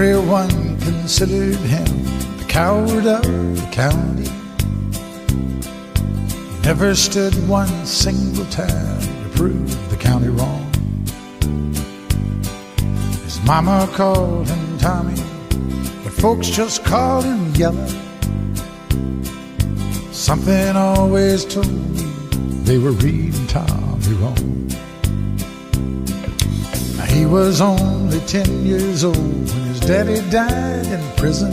Everyone considered him the coward of the county. Never stood one single time to prove the county wrong. His mama called him Tommy, but folks just called him Yellow. Something always told me they were reading Tommy wrong. Now, he was only 10 years old when his daddy died in prison.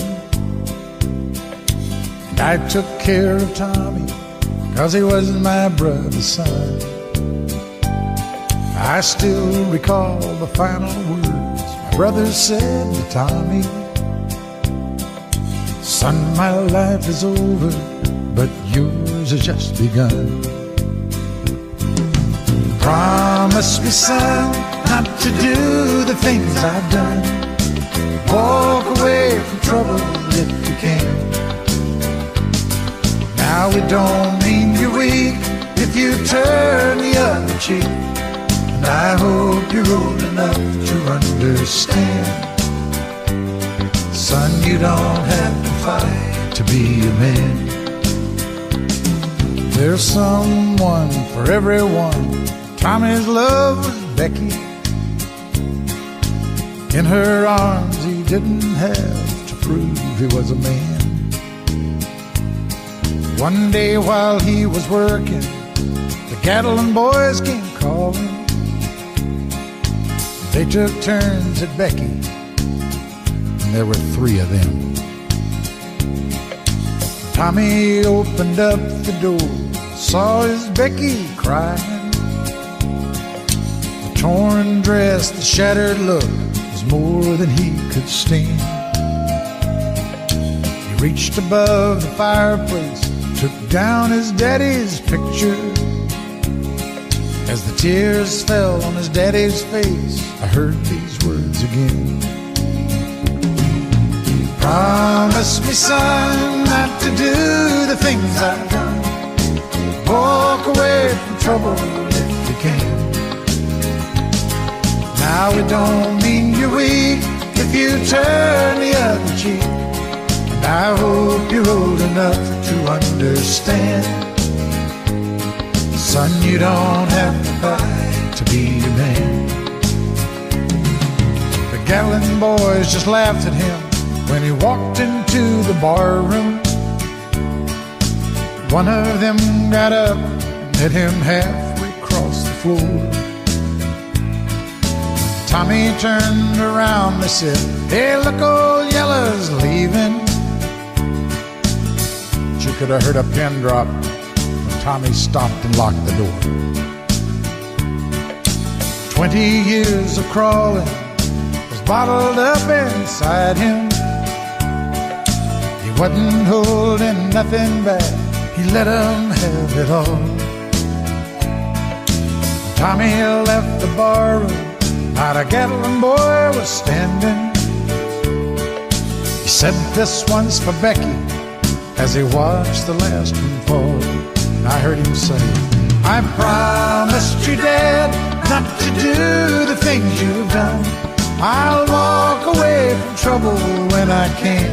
And I took care of Tommy 'cause he was my brother's son. I still recall the final words my brother said to Tommy. Son, my life is over, but yours has just begun. Promise me, son, not to do the things I've done. Walk away from trouble if you can. Now it don't mean you're weak if you turn the other cheek. And I hope you're old enough to understand. Son, you don't have to fight to be a man. There's someone for everyone. Tommy's love was Becky. In her arms he didn't have to prove he was a man. One day while he was working, the Gatlin boys came calling. They took turns at Becky, and there were 3 of them. Tommy opened up the door, saw his Becky crying. The torn dress, the shattered look was more than he could stand. He reached above the fireplace, took down his daddy's picture. As the tears fell on his daddy's face, I heard these words again. Promise me, son, not to do the things I've done. Walk away from trouble if you can. Now it don't mean you're weak if you turn the other cheek. And I hope you're old enough to understand. Son, you don't have to fight to be a man. The Gatlin boys just laughed at him when he walked into the bar room. One of them got up and met him halfway across the floor. When Tommy turned around, they said, "Hey, look, old Yellow's leaving." But you could have heard a pin drop when Tommy stopped and locked the door. 20 years of crawling was bottled up inside him. He wasn't holding nothing back, he let him have it all. When Tommy left the barroom, not a Gatlin boy was standing. He said, "This one's for Becky," as he watched the last one fall. And I heard him say, "I promised you, Dad, not to do the things you've done. I'll walk away from trouble when I can.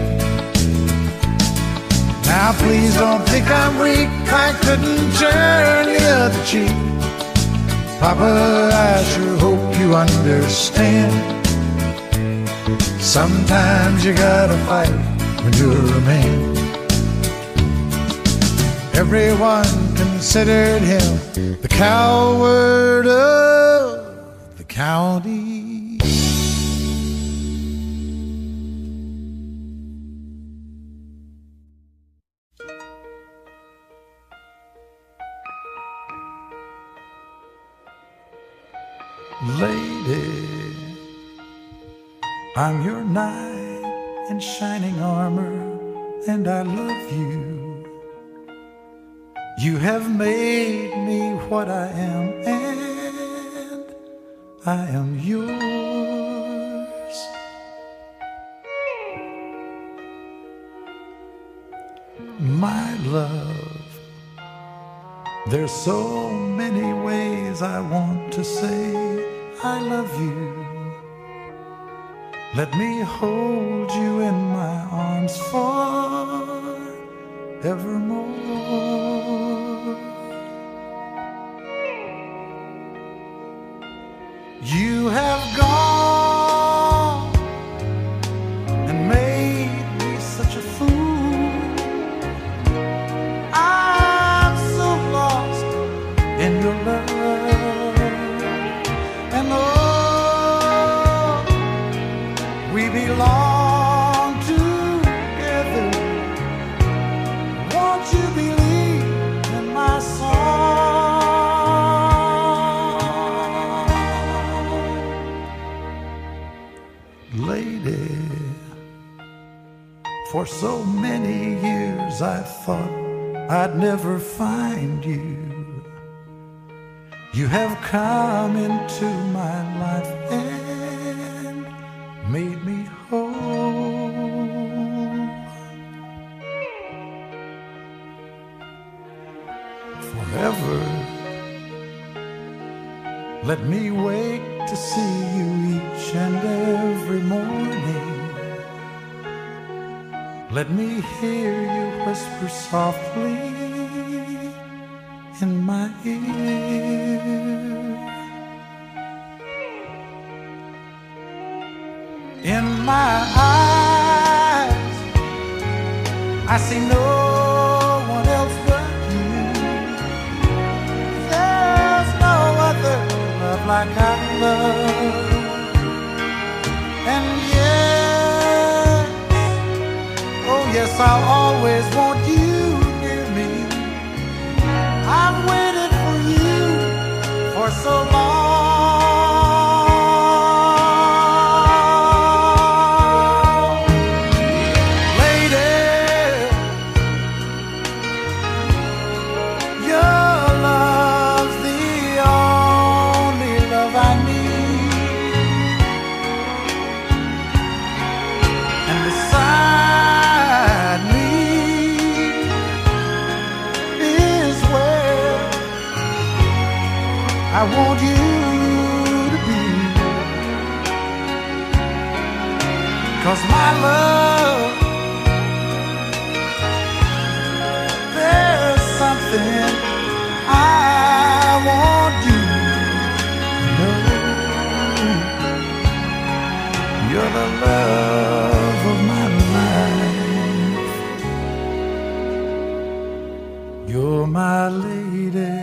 Now please don't think I'm weak, I couldn't turn the other cheek. Papa, I sure hope you understand. Sometimes you gotta fight when you're a man." Everyone considered him the coward of the county. Lady, I'm your knight in shining armor, and I love you. You have made me what I am, and I am yours. My love, there's so many ways I want to say I love you. Let me hold you in my arms forevermore. You have gone and made me such a fool. I'm so lost in your love, and oh, we belong together. Won't you believe in my song? Lady, for so many years I thought I'd never find you. You have come into my life and made me whole. Forever, let me wake to see you each and every morning. Let me hear you whisper softly in my ear. In my eyes, I see no one else but you. There's no other love like our love. And yes, oh yes, I'll always want you near me. I've waited for you for so long. I want you to be, 'cause my love, there's something I want you to know. You're the love of my life. You're my lady.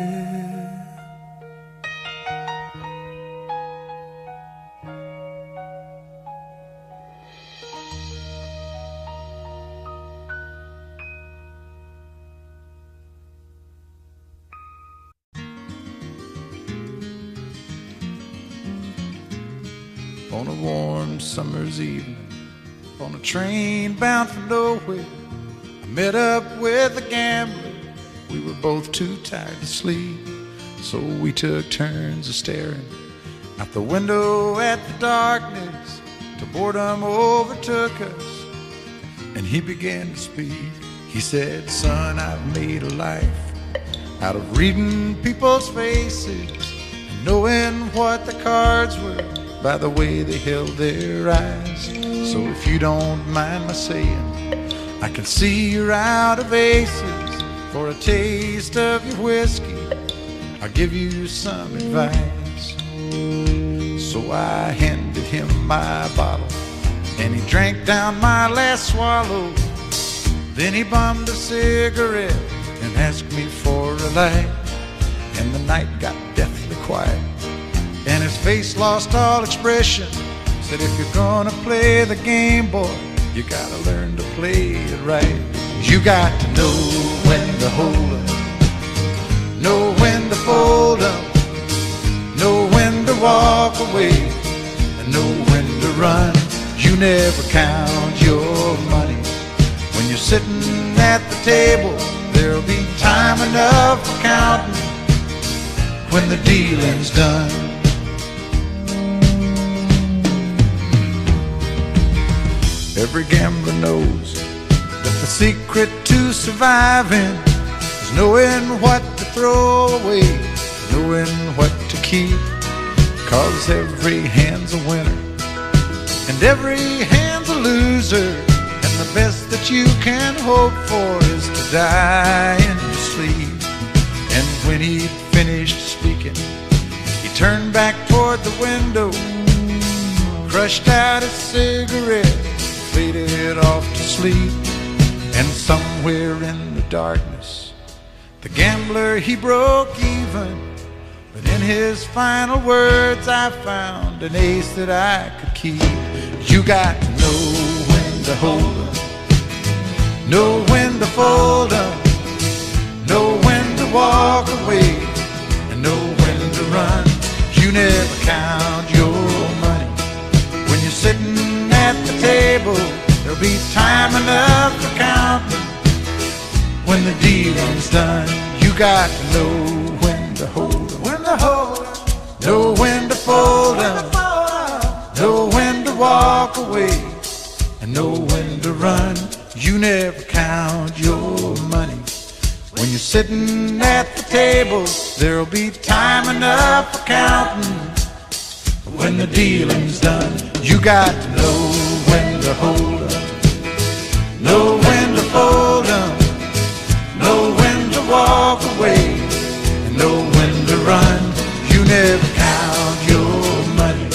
On a warm summer's evening, on a train bound for nowhere, I met up with a gambler. We were both too tired to sleep, so we took turns of staring out the window at the darkness till boredom overtook us, and he began to speak. He said, "Son, I've made a life out of reading people's faces and knowing what the cards were by the way they held their eyes. So if you don't mind my saying, I can see you're out of aces. For a taste of your whiskey, I'll give you some advice." So I handed him my bottle, and he drank down my last swallow. Then he bummed a cigarette and asked me for a light, and the night got deathly quiet, and his face lost all expression. Said, "If you're gonna play the game, boy, you gotta learn to play it right. You got to know when to hold up, know when to fold up, know when to walk away, and know when to run. You never count your money. When you're sitting at the table, there'll be time enough for counting when the dealing's done." Every gambler knows that the secret to surviving is knowing what to throw away, knowing what to keep. 'Cause every hand's a winner and every hand's a loser, and the best that you can hope for is to die in your sleep. And when he'd finished speaking, he turned back toward the window, crushed out a cigarette, faded off to sleep. And somewhere in the darkness, the gambler, he broke even. But in his final words, I found an ace that I could keep. You got to know when to hold 'em, know when to fold 'em, know when to walk away, and know when to run. You never count your money when you're sitting at the table. There'll be time enough for counting when the dealing's done. You got to know when to hold 'em, when to hold 'em, know when to fold 'em, know when to walk away, and know when to run. You never count your money when you're sitting at the table. There'll be time enough for counting when the dealing's done. You got to know when to hold 'em, know when to fold 'em, know when to walk away, and know when to run. You never count your money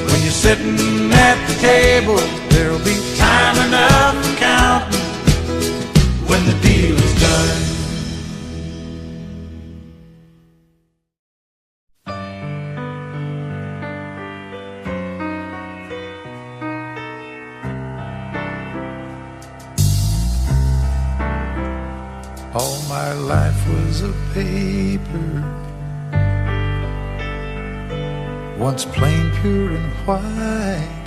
when you're sitting at the table. There'll be time enough for counting when the deal is done. All my life was a paper, once plain, pure and white,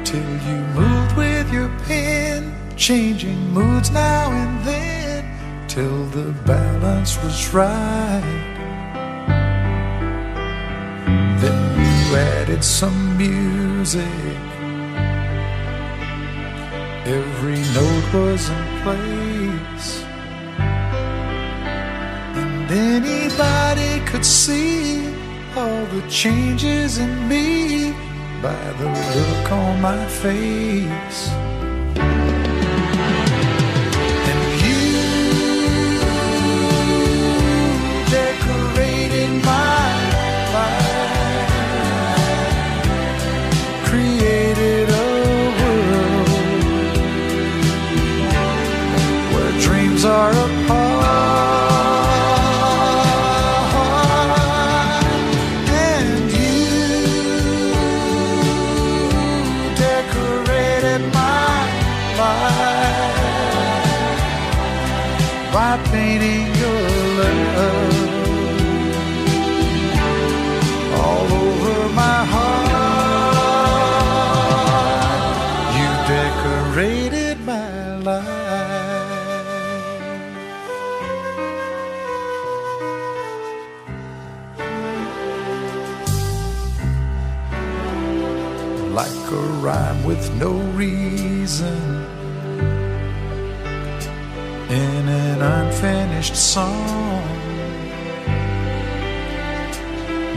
till you moved with your pen, changing moods now and then, till the balance was right. Then you added some music, every note was in place, and anybody could see all the changes in me by the look on my face. And you decorated my life, created a dreams are apart, and you decorated my life by painting your love all over my heart. You decorated my life. Like a rhyme with no reason in an unfinished song,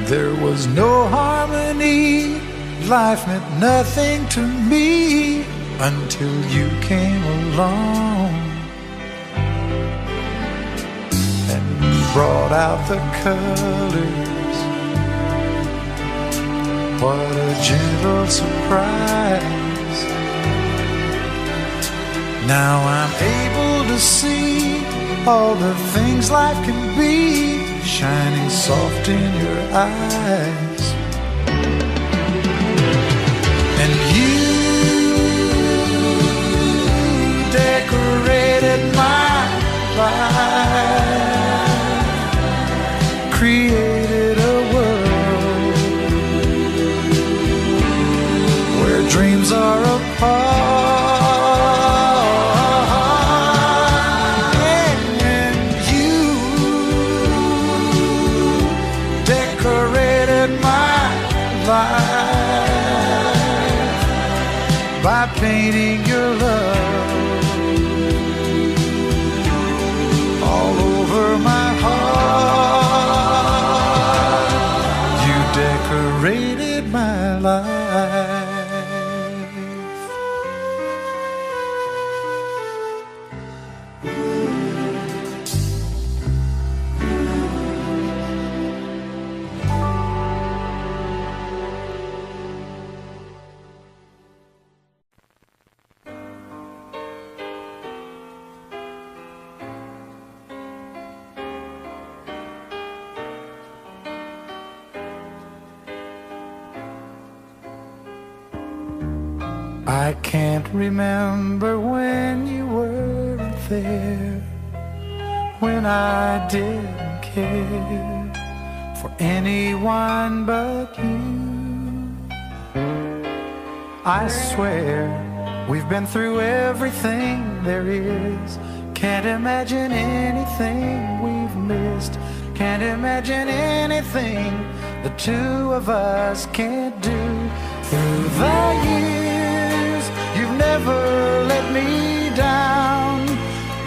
there was no harmony, life meant nothing to me until you came along and brought out the colors. What a gentle surprise. Now I'm able to see all the things life can be, shining soft in your eyes. And you decorated my life, created a world where dreams are apart, and you decorated my life by painting your love all over my heart. You decorated my I can't remember when you weren't there, when I didn't care for anyone but you. I swear we've been through everything there is. Can't imagine anything we've missed. Can't imagine anything the two of us can't do. Through the years, you've never let me down.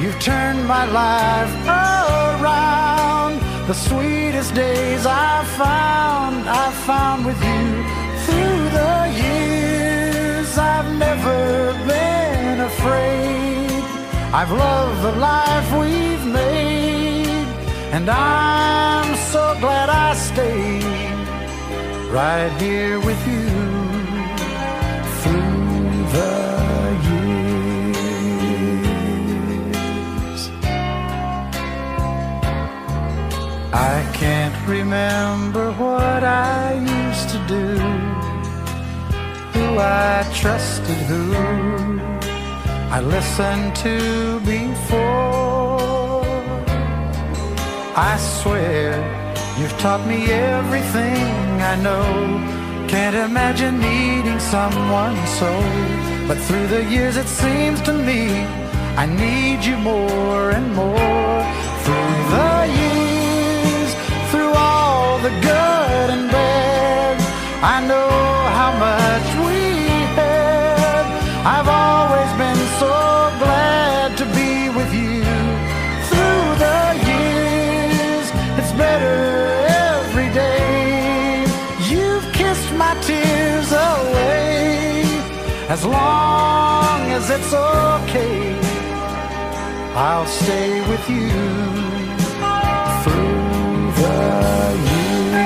You've turned my life around. The sweetest days I've found with you. Through the years, I've never been afraid. I've loved the life we've made, and I'm so glad I stayed right here with you through the years. I can't remember what I used to do, who I trusted, who I listened to before. I swear you've taught me everything I know. Can't imagine needing someone so. But through the years it seems to me I need you more and more. Through the years, through all the good and bad, I know how much we had. I've always been so glad to be with you. Through the years, it's better every day. You've kissed my tears away. As long as it's okay, I'll stay with you through the years.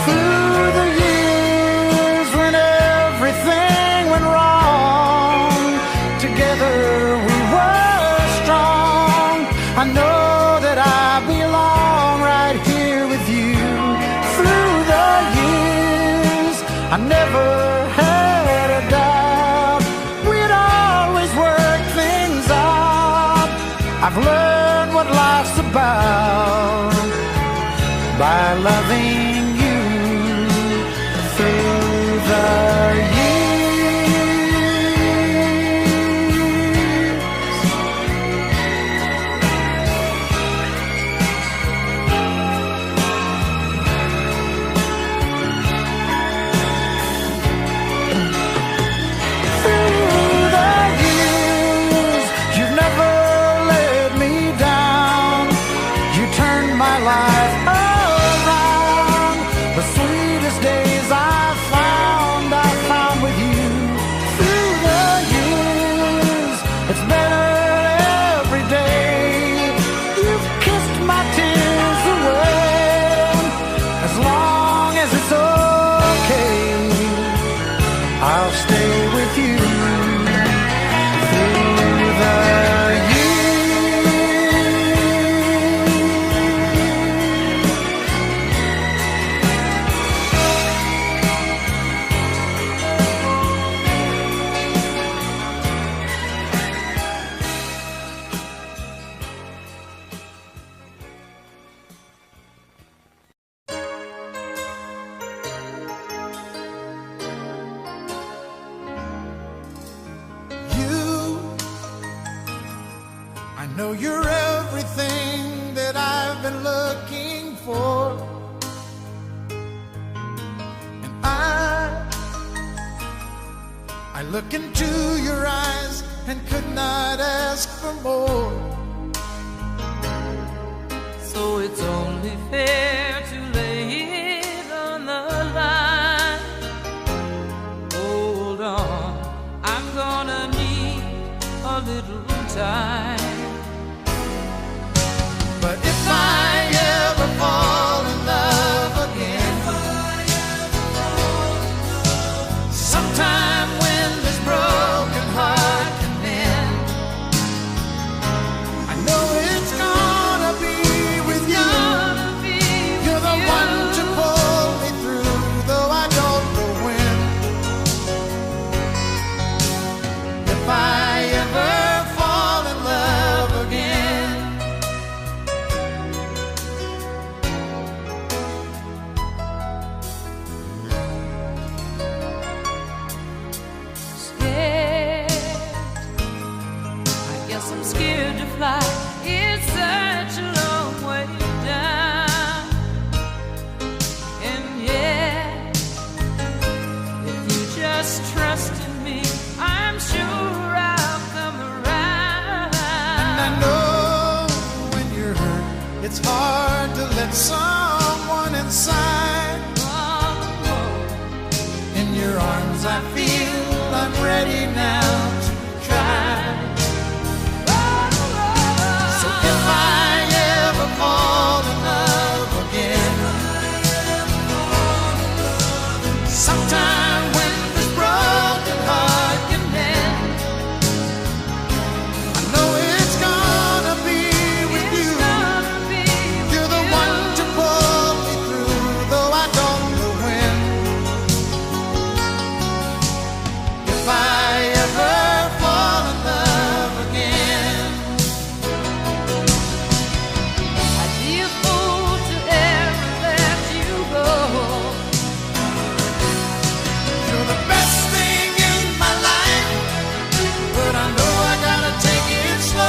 Through the years when everything went wrong, together we were strong. I know that I belong right here with you. Through the years, I never had a doubt we'd always work things out. I've learned what life's about by loving you through the years. I'll stay with you through the I know you're everything that I've been looking for, and I look into your eyes and could not ask for more. So it's only fair to lay it on the line. Hold on, I'm gonna need a little time. But if I ever fall in love again, sometime when this broken heart can mend, I know it's gonna be with you. You're the one to pull me through. it's hard to let someone inside. In your arms I feel I'm ready now to try. So if I ever fall in love again, sometime when this broken heart can mend, I know it's gonna be with you. You're the one to pull me through, though I don't know when. If I ever fall in love again, I'd be a fool to ever let you go. you're the best thing in my life, but I know I gotta take it slow.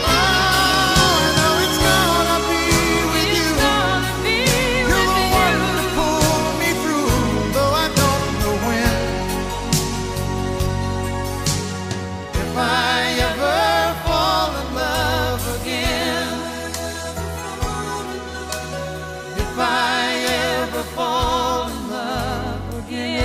I know it's gonna be with you. You're the one to pull me through, though I don't know when. If I ever fall in love again, if I ever fall in love again.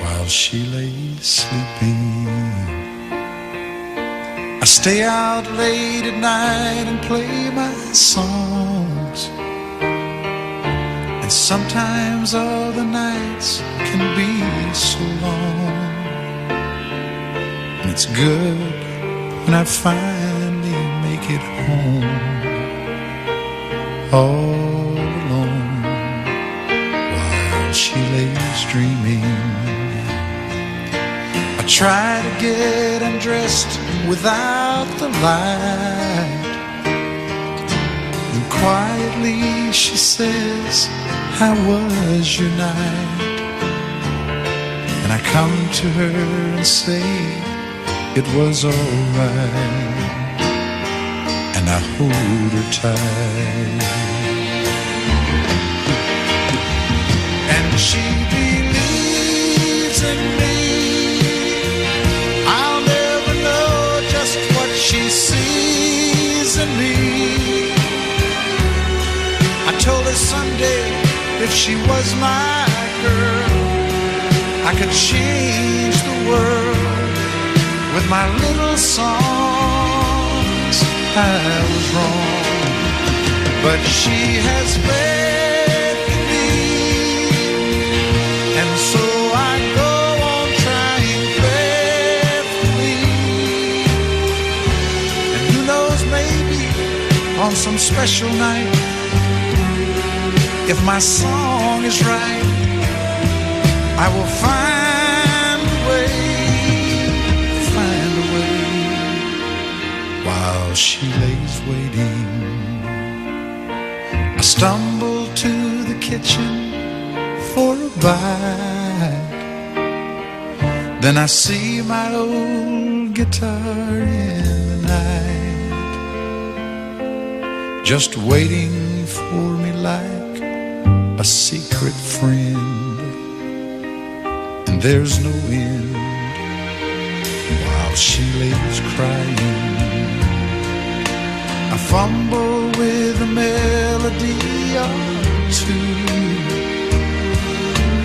While she lays sleeping, I stay out late at night and play my songs. And sometimes all the nights can be so long. And it's good when I finally make it home, all alone, while she lays dreaming. I try to get undressed without the light, and quietly she says, "How was your night?" And I come to her and say, "It was alright," and I hold her tight. And she believes in me. I'll never know just what she sees in me. I told her someday if she was my girl, I could change the world with my little songs. I was wrong, but she has faith in me, and so I go on trying faithfully. And who knows, maybe on some special night, if my song is right, I will find a way, while she lays waiting. I stumble to the kitchen for a bite, then I see my old guitar in the night, just waiting for me like a secret friend. And there's no end while she lays crying. I fumble with a melody or two,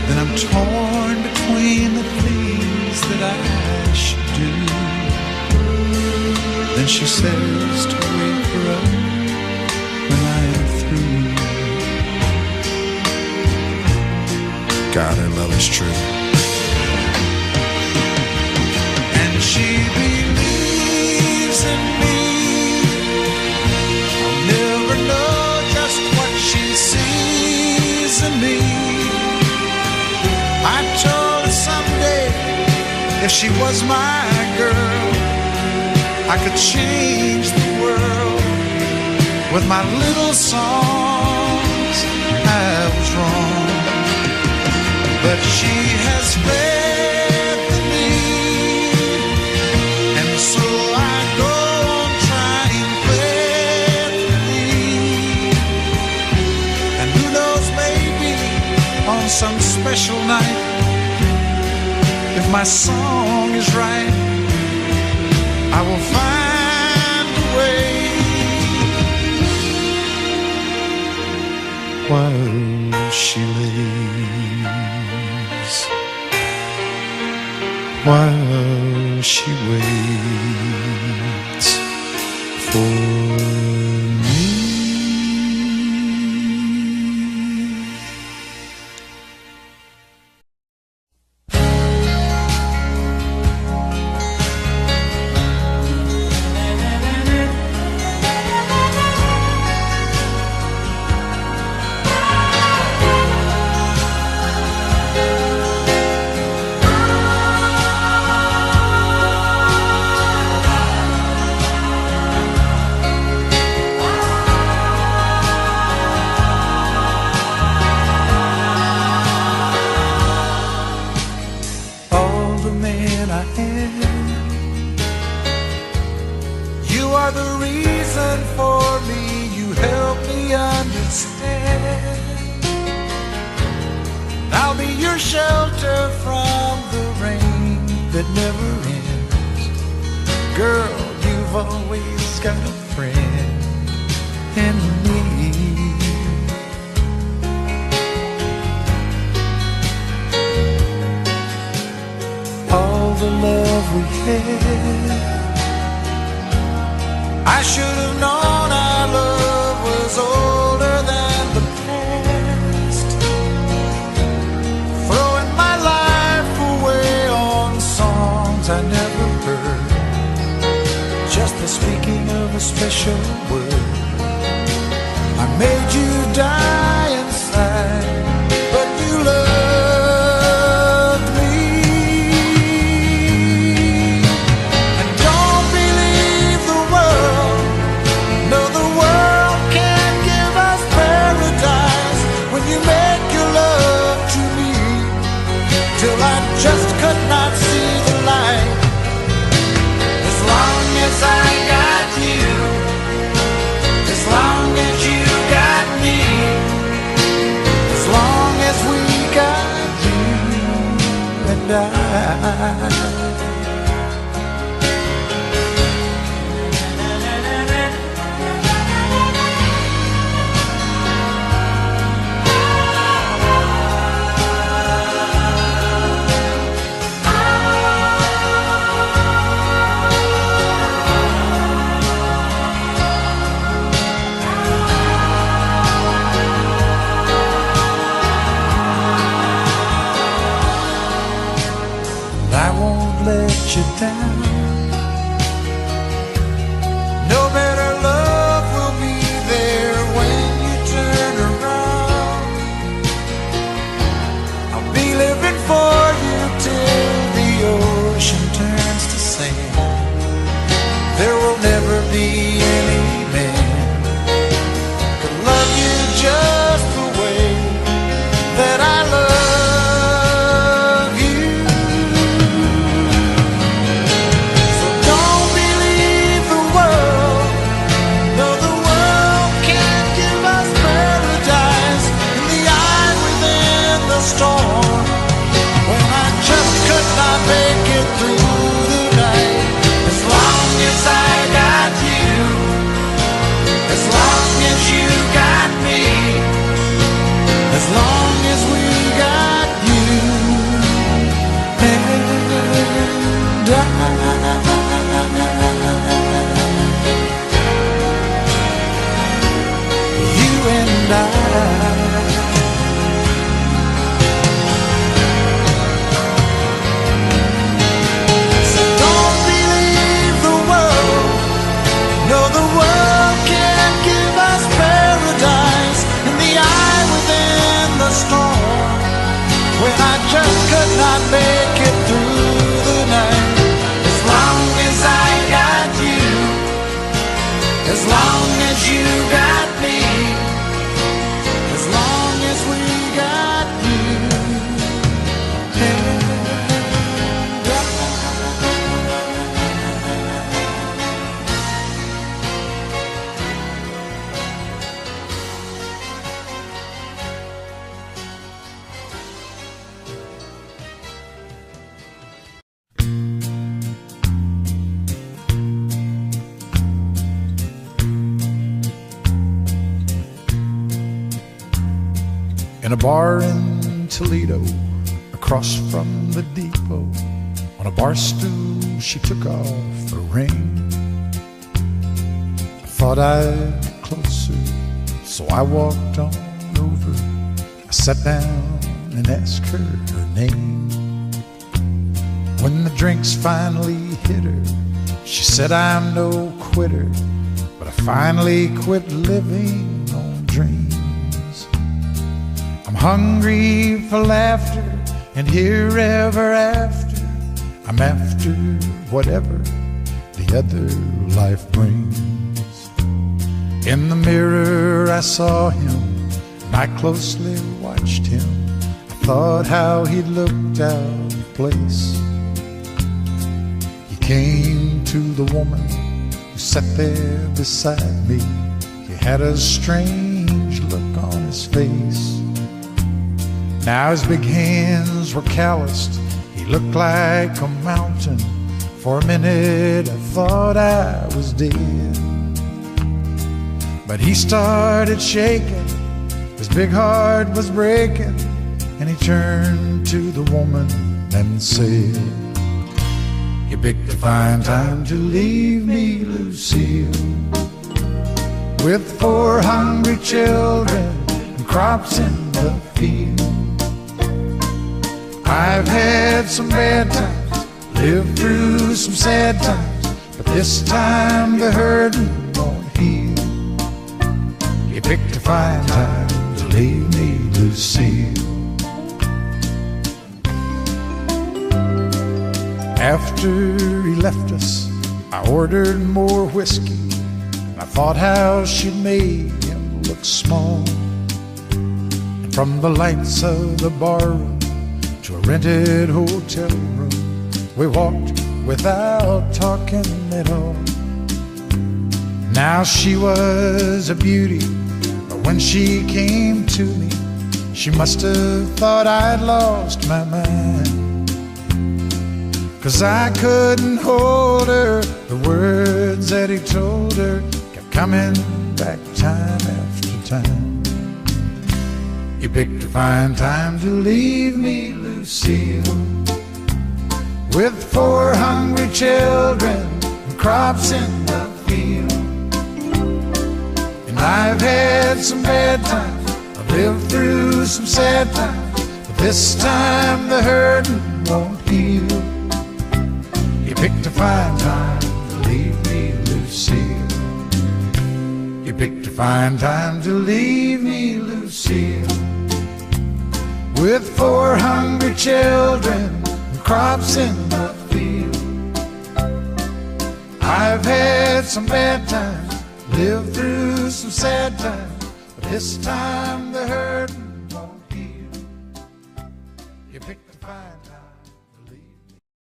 then I'm torn between the things that I should do. Then she says to wake her up when I am through. God, her love is true. And she believes in me. I'll never know just what she sees in she was my girl, I could change the world with my little songs. I was wrong, but she has fed the need, and so I go on trying faithfully. And who knows, maybe on some special night, if my song is right, I will find a way. While she lays, while she waits for me. You are the reason for me, you help me understand. I'll be your shelter from the rain that never ends. Girl, you've always got a friend in me. All the love we had, I should have known our love was older than the past. Throwing my life away on songs I never heard, just the speaking of a special word. I made you die inside, but you loved me. And don't believe the world, no, the world can't give us paradise when you make your love to me, till I just could not see the light. As long as I got you, as long as you got me, as long as we got you and I. I won't let you down. No better love will be there when you turn around. I'll be living for you till the ocean turns to sand. There will never be any man could love you just the way that I love. Storm, when I just could not make it through the night. As long as I got you, in a bar in Toledo, across from the depot. On a bar stool she took off her ring. I thought I'd get closer, so I walked on over. I sat down and asked her her name. When the drinks finally hit her, she said, I'm no quitter, but I finally quit living on dreams. I'm hungry for laughter, and here ever after, I'm after whatever the other life brings. In the mirror I saw him, and I closely watched him. I thought how he looked out of place. He came to the woman who sat there beside me. He had a strange look on his face. Now his big hands were calloused, he looked like a mountain. For a minute I thought I was dead. But he started shaking, his big heart was breaking, and he turned to the woman and said, you picked a fine time to leave me, Lucille, with 4 hungry children and crops in the field. I've had some bad times, lived through some sad times, but this time the hurting won't heal. You picked a fine time to leave me, Lucille. After he left us, I ordered more whiskey, and I thought how she'd made him look small. And from the lights of the barroom to a rented hotel room, we walked without talking at all. Now she was a beauty, but when she came to me, she must have thought I'd lost my mind. 'Cause I couldn't hold her, the words that he told her kept coming back time after time. You picked a fine time to leave me, Lucille, with 4 hungry children and crops in the field. And I've had some bad times, I've lived through some sad times, but this time the hurting won't heal. You picked a fine time to leave me, Lucille. You picked a fine time to leave me, Lucille, with 4 hungry children and crops in the field. I've had some bad times, lived through some sad times, but this time the hurting won't heal. You picked a fine time.